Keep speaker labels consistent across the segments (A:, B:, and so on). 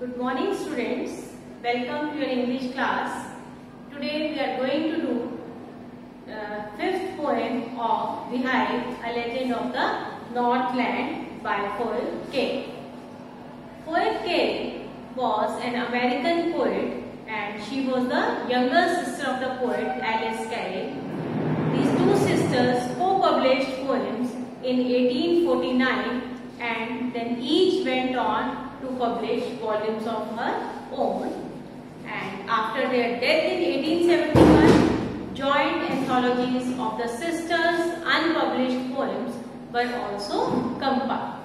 A: Good morning students. Welcome to your English class. Today we are going to do fifth poem of Beehive, a Legend of the Northland by Foyle Cary. Foyle Cary was an American poet and she was the younger sister of the poet Alice Cary. These two sisters co-published poems in 1849 and then each went on to publish volumes of her own, and after their death in 1871 joint anthologies of the sisters' unpublished poems were also compiled.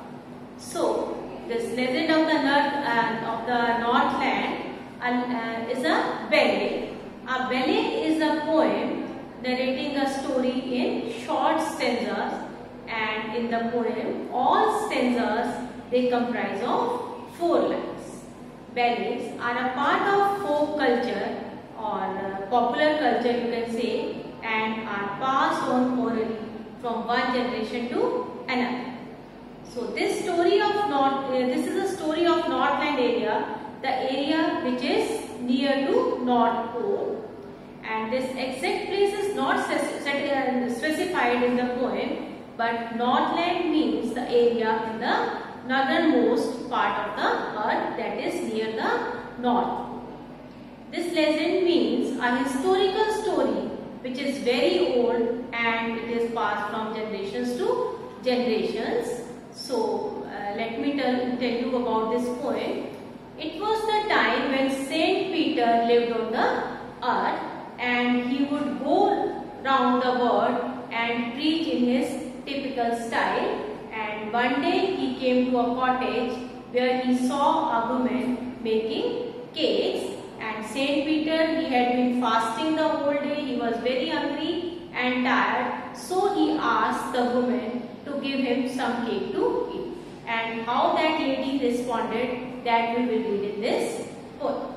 A: So this Legend of the Northland is a ballet. A ballet is a poem narrating a story in short stanzas, and in the poem all stanzas they comprise of 4 lines. Ballets are a part of folk culture or popular culture, you can say, and are passed on orally from one generation to another. So this story of this is a story of Northland area, the area which is near to North Pole, and this exact place is not specified in the poem, but Northland means the area in the northernmost part of the earth, that is near the North. This legend means a historical story which is very old and it is passed from generations to generations. So let me tell you about this poem. It was the time when Saint Peter lived on the earth and he would go round the world and preach in his typical style. And one day he came to a cottage where he saw a woman making cakes, and Saint Peter, he had been fasting the whole day, he was very hungry and tired, so he asked the woman to give him some cake to eat. And how that lady responded, that we will read in this poem.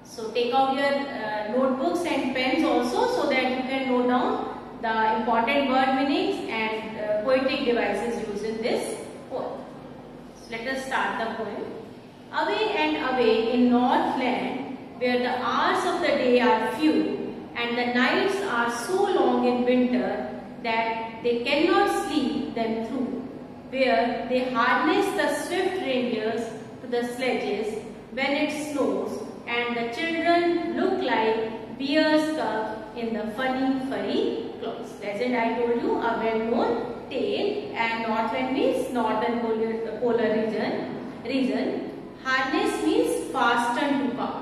A: So take out your notebooks and pens also, so that you can note down the important word meanings and poetic devices used in this poem. So let us start the poem. Away and away in Northland, where the hours of the day are few and the nights are so long in winter that they cannot sleep them through, where they harness the swift reindeers to the sledges when it snows, and the children look like bears cubs in the funny furry clothes. Legend, I told you, a well-known tale, and Northland means northern polar region. Harness means fastened to cart.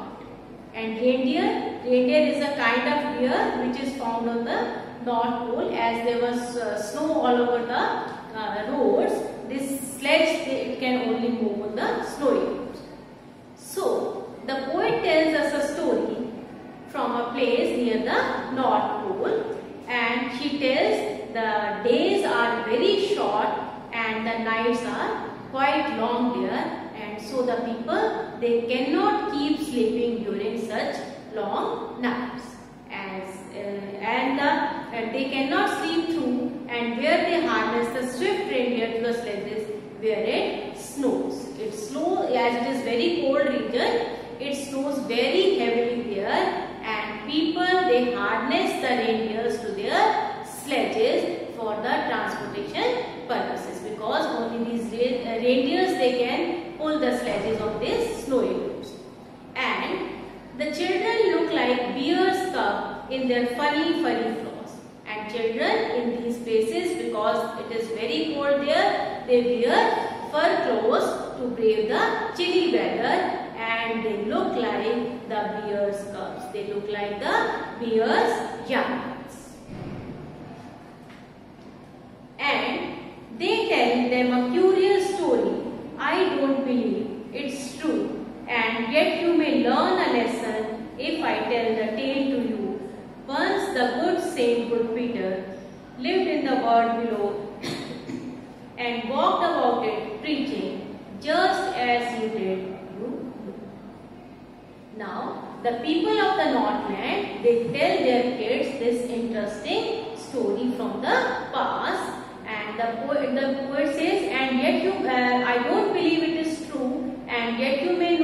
A: And reindeer is a kind of deer which is found on the North Pole. As there was snow all over the roads, this sledge it can only move on the snowy roads. So the poet tells us a story from a place near the North Pole, and she tells the days are very short and the nights are quite long there, and so the people, they cannot keep sleeping during such long nights, and they cannot sleep through, and where they harness the swift reindeer to the sledges where it snows. It snows, as it is very cold region, it snows very heavily there, and people, they harness the reindeers to their sledges for the transportation purposes, because only these reindeers, they can pull the sledges on these snowy roads. And the children look like bears cubs in their funny furry clothes, and children in these places, because it is very cold there, they wear fur clothes to brave the chilly weather, and they look like the bear's cubs. They look like the bear's young ones. And they tell them a curious story. I don't believe it's true, and yet you may learn a lesson if I tell the tale to you. Once the good Saint Good Peter lived in the world below and walked about it preaching, just as you did. Now, the people of the Northland, they tell their kids this interesting story from the past, and the poet says, and yet I don't believe it is true, and yet you may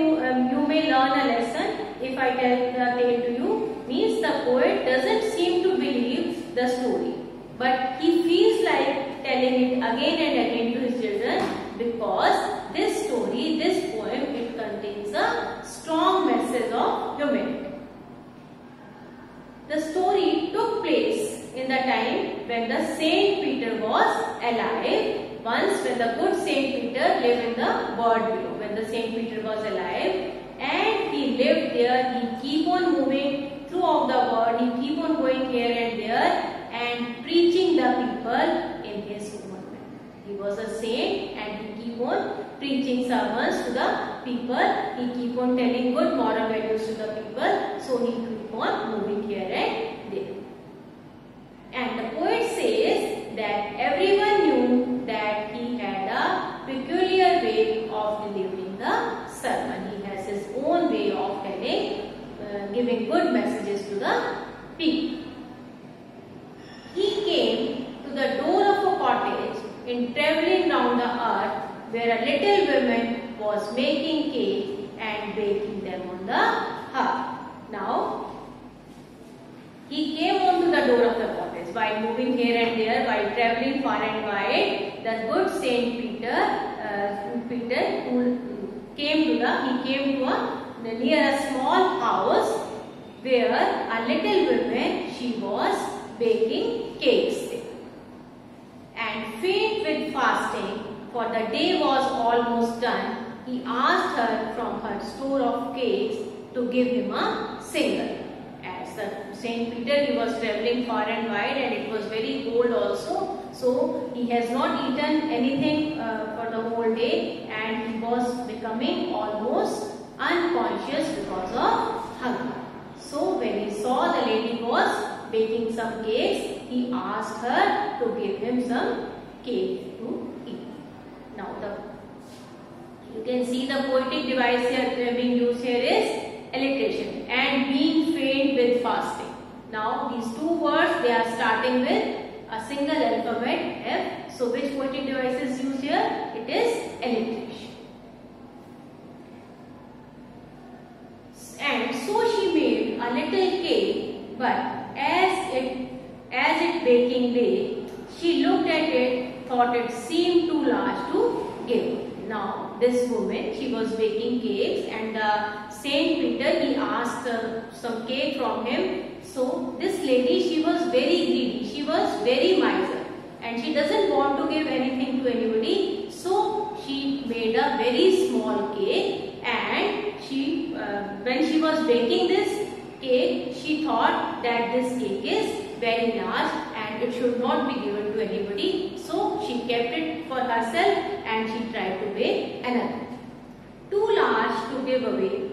A: Saint Peter lived in the world below when the Saint Peter was alive, and he lived there. He keep on moving throughout the world. He keep on going here and there and preaching the people in his own way. He was a saint and he keep on preaching sermons to the people. He keep on telling good moral values to the people. So he keep on moving here and there. And the poet says that everyone knew that he had a peculiar way of delivering the sermon. He has his own way of telling, giving good messages to the people. He came to the door of a cottage in traveling round the earth, where a little woman was making cake and baking them on the hearth. Now, he came onto the door of the cottage while moving here and there, while traveling far and wide. The good Saint Peter, who came to near a small house where a little woman, she was baking cakes there. And faint with fasting, for the day was almost done, he asked her from her store of cakes to give him a single. As the Saint Peter, he was traveling far and wide, and it was very cold also. So he has not eaten anything for the whole day, and he was becoming almost unconscious because of hunger. So when he saw the lady was baking some cakes, he asked her to give him some cake to eat. Now you can see the poetic device here being used here is alliteration and being faint with fasting. Now these two words, they are starting with a single alphabet F. So which poetic device is used here? It is alliteration. And so she made a little cake, but as it baking lay, she looked at it, thought it seemed too large to give. Now this woman, she was baking cakes, and Saint Peter, he asked some cake from him. So this lady, she was very greedy, she was very miser, and she doesn't want to give anything to anybody. So she made a very small cake, and she when she was baking this cake, she thought that this cake is very large and it should not be given to anybody. So she kept it for herself and she tried to bake another. Too large to give away.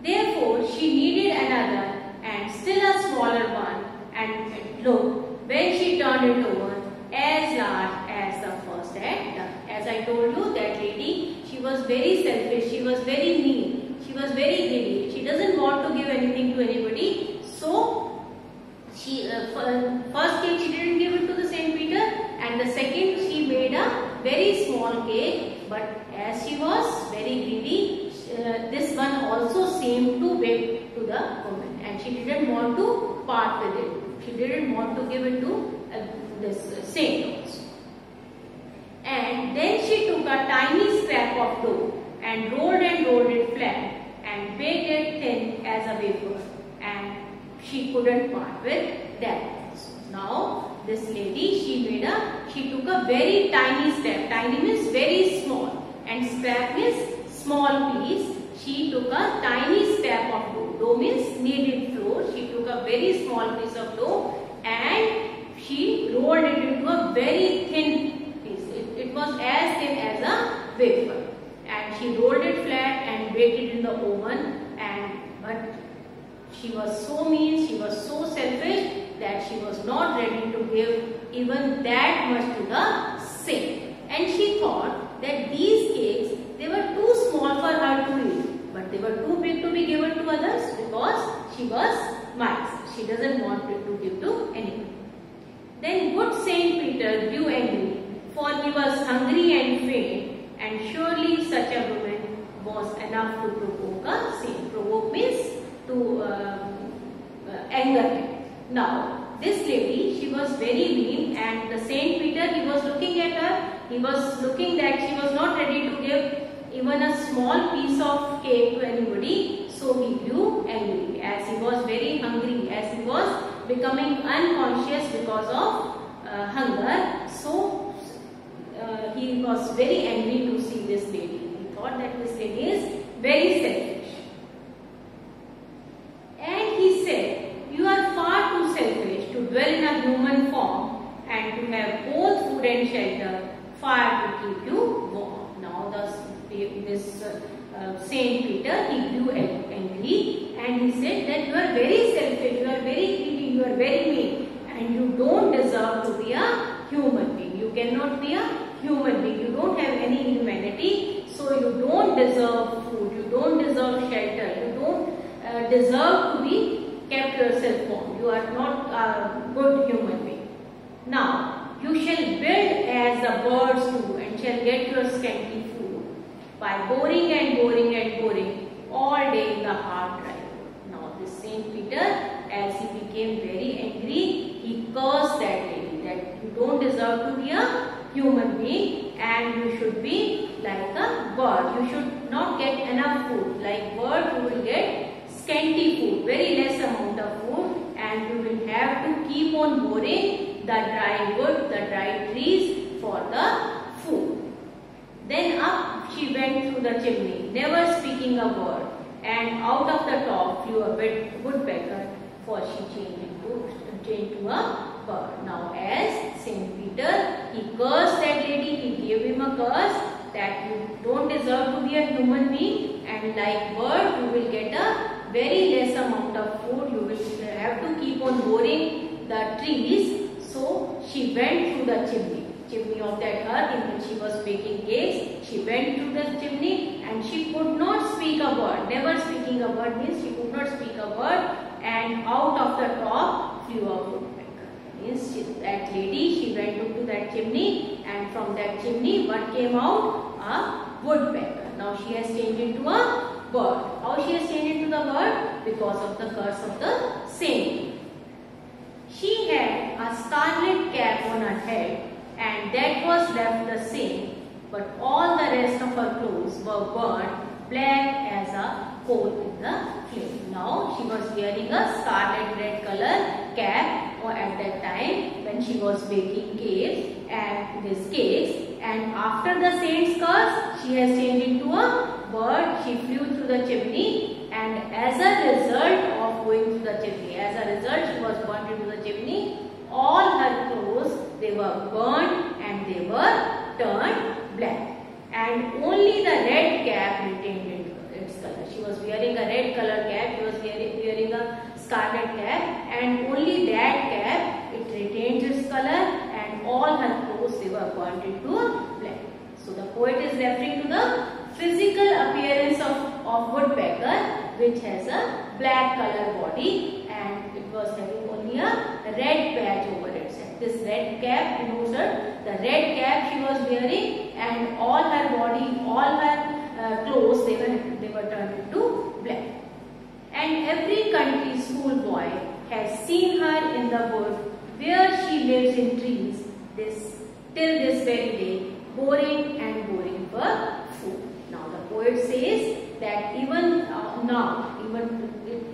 A: Therefore, she needed another and still a smaller one, and look, when she turned it over, as large as the first had done. As I told you, that lady, she was very selfish, she was very mean, she was very greedy. She doesn't want to give anything to anybody. So she first cake she didn't give it to the Saint Peter, and the second she made a very small cake. But as she was very greedy, this one also seemed too big to the woman, and she didn't want to part with it. She didn't want to give it to this saint also. And then she took a tiny scrap of dough and rolled it flat and baked it thin as a wafer, and she couldn't part with that. So now this lady, she took a very tiny scrap. Tiny means very small, and scrap means small piece. She took a tiny scrap of dough. Dough means kneaded flour. She took a very small piece of dough and she rolled it into a very thin piece. It was as thin as a wafer, and she rolled it flat and baked it in the oven. But she was so mean, she was so selfish that she was not ready to give even that much to the saint. And she thought that these cakes, they were too small for her to eat, but they were too big to be given to others because she was miser. She doesn't want to give to anyone. Then good Saint Peter grew angry, for he was hungry and faint, and surely such a woman was enough to provoke a saint. Provoke means to anger him. Now this lady, she was very mean, and the Saint Peter, he was looking at her. He was looking that she was not ready to give even a small piece of cake to anybody. So he grew angry as he was very hungry, as he was becoming unconscious because of hunger. So he was very angry to see this lady. He thought that this lady is very selfish. And he said, "You are far too selfish to dwell in a human form and to have both food and shelter, fire to keep you warm." Now this Saint Peter, he grew angry and he said that you are very selfish, you are very greedy, you are very mean, and you don't deserve to be a human being. You cannot be a human being. You don't have any humanity, so you don't deserve food, you don't deserve shelter, you don't deserve to be kept yourself warm. You are not a good human being. Now, you shall build as the birds do and shall get your scanty food by boring and boring and boring all day in the hard dry wood. Now, this Saint Peter, as he became very angry, he cursed that lady that you don't deserve to be a human being and you should be like a bird. You should not get enough food. Like bird, you will get scanty food, very less amount of food, and you will have to keep on boring the dry wood, the dry trees for the food. Then up she went through the chimney, never speaking a word, and out of the top flew a woodpecker, for she changed into a bird. Now, as Saint Peter, he cursed that lady, he gave him a curse that you don't deserve to be a human being, and like bird, you will get a very less amount of food. You will have to keep on boring the trees. So she went through the chimney of that hut in which she was baking cakes. She went through the chimney and she could not speak a word. Never speaking a word means she could not speak a word, and out of the top flew a woodpecker. Means that lady, she went into that chimney, and from that chimney what came out? A woodpecker. Now she has changed into a bird. How she has changed into the bird? Because of the curse of the saint. She had a scarlet cap on her head, and that was left the same, but all the rest of her clothes were burnt black as a coal in the flame. Now she was wearing a scarlet red color cap at that time when she was baking cakes, and after the saint's curse, she has changed into a bird. She flew through the chimney, and as a result of going through the chimney, as a result she was burnt into the chimney. All her clothes, they were burnt and they were turned black, and only the red cap retained its color. She was wearing a red color cap, she was wearing a scarlet cap, and only that cap, it retained its color, and all her clothes, they were burnt into black. So the poet is referring to the physical appearance of woodpecker, which has a black color body, and it was having only a red patch over its head. This red cap denotes the red cap she was wearing, and all her body, all her clothes, they were turned into black. And every country schoolboy has seen her in the wood where she lives in trees till this very day, boring and boring for food. Now the poet says that even now,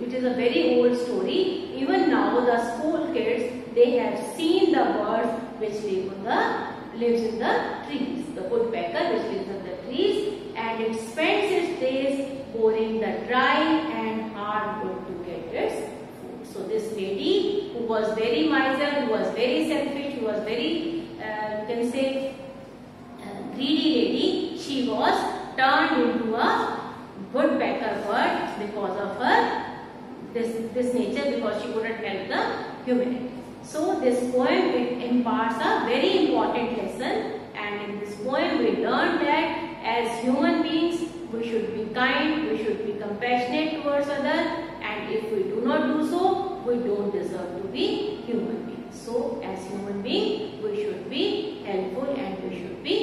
A: it is a very old story. Even now, the school kids, they have seen the bird which lives in the trees, the woodpecker which lives in the trees, and it spends its days boring the dry and hard wood to get its food. So this lady, who was very miser, who was very selfish, who was very you can say greedy lady, she was turned into a woodpecker bird because of her this nature, because she couldn't help the humanity. So this poem, it imparts a very important lesson, and in this poem we learn that as human beings we should be kind, we should be compassionate towards others, and if we do not do so, we don't deserve to be human beings. So as human beings we should be helpful and we should be